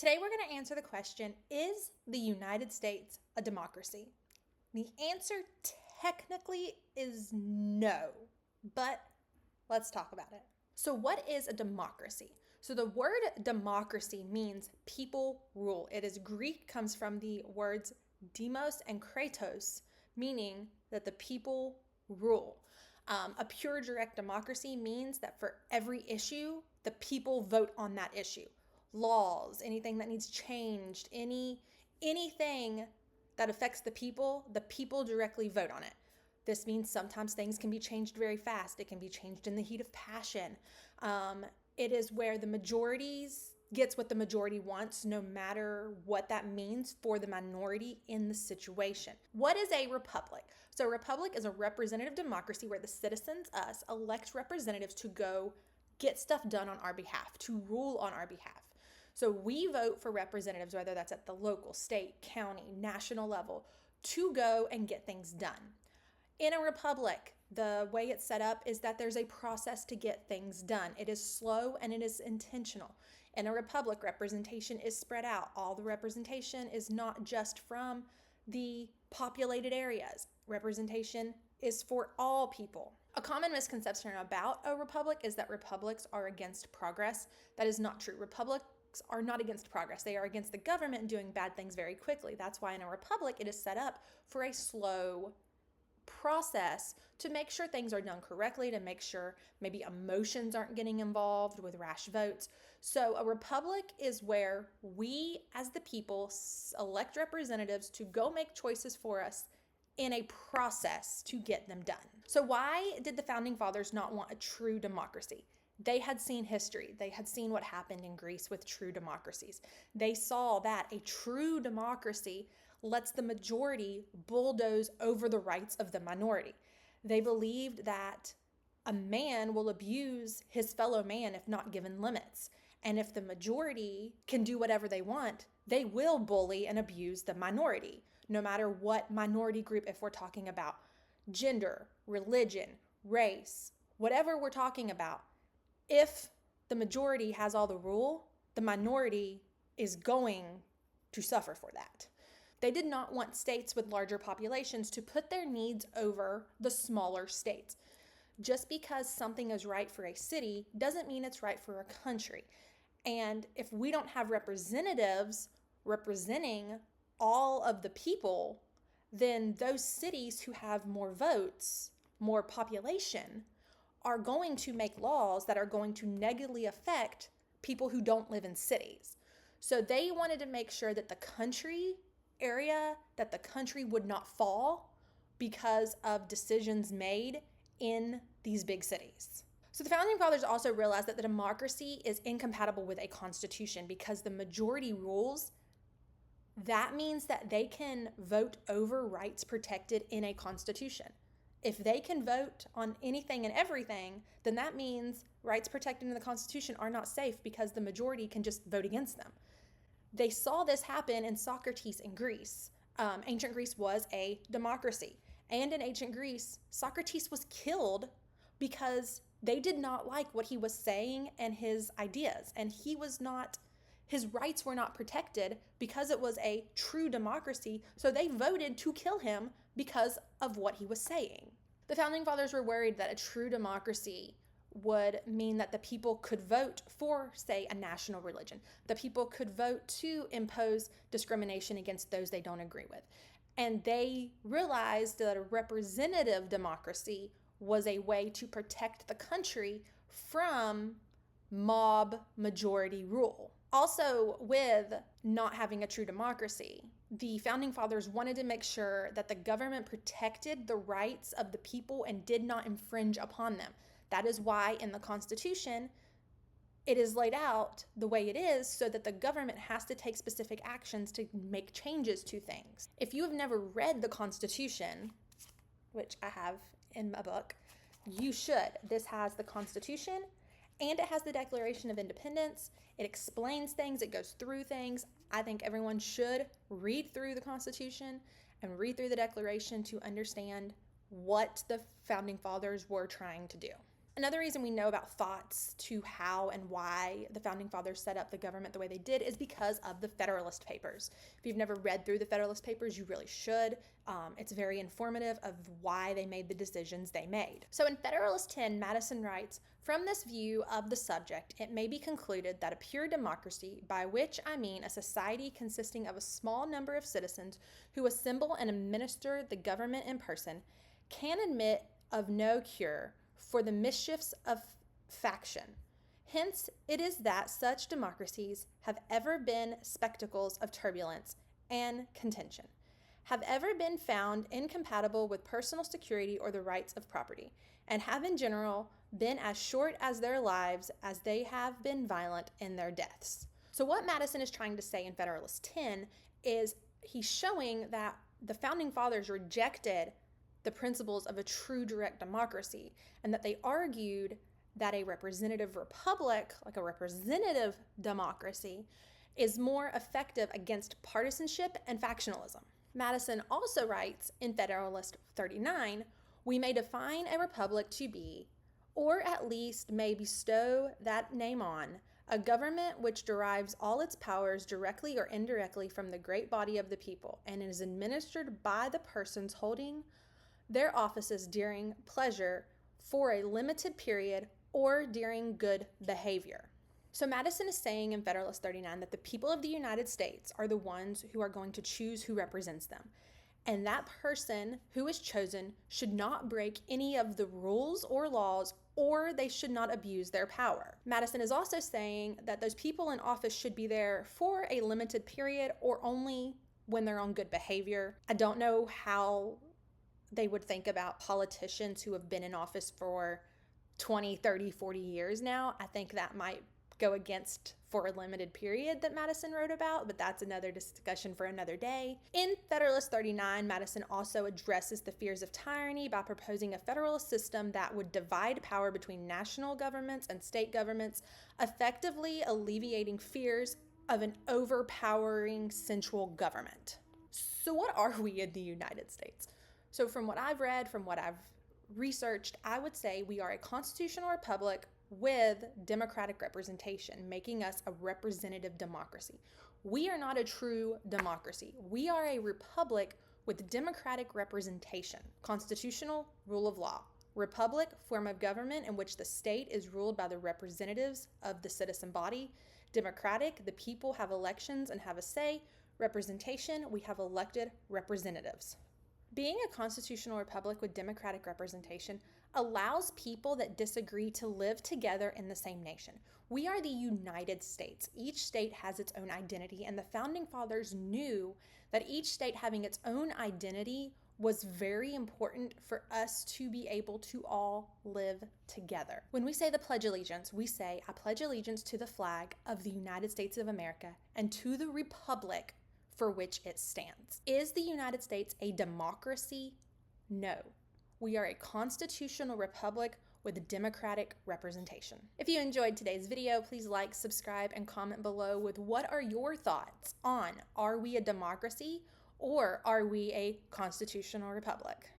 Today we're going to answer the question, is the United States a democracy? The answer technically is no, but let's talk about it. So what is a democracy? So the word democracy means people rule. It is Greek, comes from the words demos and kratos, meaning that the people rule. A pure direct democracy means that for every issue, the people vote on that issue. Laws, anything that needs changed, anything that affects the people directly vote on it. This means sometimes things can be changed very fast. It can be changed in the heat of passion. It is where the majorities gets what the majority wants, no matter what that means for the minority in the situation. What is a republic? So a republic is a representative democracy where the citizens, us, elect representatives to go get stuff done on our behalf, to rule on our behalf. So we vote for representatives, whether that's at the local, state, county, national level, to go and get things done. In a republic, the way it's set up is that there's a process to get things done. It is slow and it is intentional. In a republic, representation is spread out. All the representation is not just from the populated areas. Representation is for all people. A common misconception about a republic is that republics are against progress. That is not true. Republics are not against progress. They are against the government doing bad things very quickly. That's why in a republic, it is set up for a slow process to make sure things are done correctly, to make sure maybe emotions aren't getting involved with rash votes. So a republic is where we as the people elect representatives to go make choices for us in a process to get them done. So why did the founding fathers not want a true democracy? They had seen history. They had seen what happened in Greece with true democracies. They saw that a true democracy lets the majority bulldoze over the rights of the minority. They believed that a man will abuse his fellow man if not given limits. And if the majority can do whatever they want, they will bully and abuse the minority, no matter what minority group, if we're talking about gender, religion, race, whatever we're talking about. If the majority has all the rule, the minority is going to suffer for that. They did not want states with larger populations to put their needs over the smaller states. Just because something is right for a city doesn't mean it's right for a country. And if we don't have representatives representing all of the people, then those cities who have more votes, more population, are going to make laws that are going to negatively affect people who don't live in cities. So they wanted to make sure that the country would not fall because of decisions made in these big cities. So the founding fathers also realized that the democracy is incompatible with a constitution because the majority rules. That means that they can vote over rights protected in a constitution. If they can vote on anything and everything, then that means rights protected in the Constitution are not safe because the majority can just vote against them. They saw this happen in Socrates in Greece. Ancient Greece was a democracy. And in ancient Greece, Socrates was killed because they did not like what he was saying and his ideas. And his rights were not protected because it was a true democracy. So they voted to kill him because of what he was saying. The founding fathers were worried that a true democracy would mean that the people could vote for, say, a national religion. The people could vote to impose discrimination against those they don't agree with. And they realized that a representative democracy was a way to protect the country from mob majority rule. Also, with not having a true democracy, the founding fathers wanted to make sure that the government protected the rights of the people and did not infringe upon them. That is why in the Constitution, it is laid out the way it is so that the government has to take specific actions to make changes to things. If you have never read the Constitution, which I have in my book, you should. This has the Constitution and it has the Declaration of Independence. It explains things, it goes through things. I think everyone should read through the Constitution and read through the Declaration to understand what the founding fathers were trying to do. Another reason we know about thoughts to how and why the Founding Fathers set up the government the way they did is because of the Federalist Papers. If you've never read through the Federalist Papers, you really should. It's very informative of why they made the decisions they made. So in Federalist 10, Madison writes, "From this view of the subject, it may be concluded that a pure democracy, by which I mean a society consisting of a small number of citizens who assemble and administer the government in person, can admit of no cure for the mischiefs of faction. Hence it is that such democracies have ever been spectacles of turbulence and contention, have ever been found incompatible with personal security or the rights of property, and have in general been as short as their lives as they have been violent in their deaths." So what Madison is trying to say in Federalist 10 is he's showing that the Founding Fathers rejected the principles of a true direct democracy, and that they argued that a representative republic, like a representative democracy, is more effective against partisanship and factionalism. Madison also writes in Federalist 39, "We may define a republic to be, or at least may bestow that name on, a government which derives all its powers directly or indirectly from the great body of the people, and is administered by the persons holding their offices during pleasure for a limited period or during good behavior." So Madison is saying in Federalist 39 that the people of the United States are the ones who are going to choose who represents them. And that person who is chosen should not break any of the rules or laws, or they should not abuse their power. Madison is also saying that those people in office should be there for a limited period or only when they're on good behavior. I don't know how they would think about politicians who have been in office for 20, 30, 40 years now. I think that might go against for a limited period that Madison wrote about, but that's another discussion for another day. In Federalist 39, Madison also addresses the fears of tyranny by proposing a federalist system that would divide power between national governments and state governments, effectively alleviating fears of an overpowering central government. So what are we in the United States? So from what I've read, from what I've researched, I would say we are a constitutional republic with democratic representation, making us a representative democracy. We are not a true democracy. We are a republic with democratic representation. Constitutional, rule of law. Republic, form of government in which the state is ruled by the representatives of the citizen body. Democratic, the people have elections and have a say. Representation, we have elected representatives. Being a constitutional republic with democratic representation allows people that disagree to live together in the same nation. We are the United States. Each state has its own identity, and the Founding Fathers knew that each state having its own identity was very important for us to be able to all live together. When we say the Pledge of Allegiance, we say, "I pledge allegiance to the flag of the United States of America and to the republic for which it stands." Is the United States a democracy? No. We are a constitutional republic with democratic representation. If you enjoyed today's video, please like, subscribe, and comment below with what are your thoughts on, are we a democracy or are we a constitutional republic?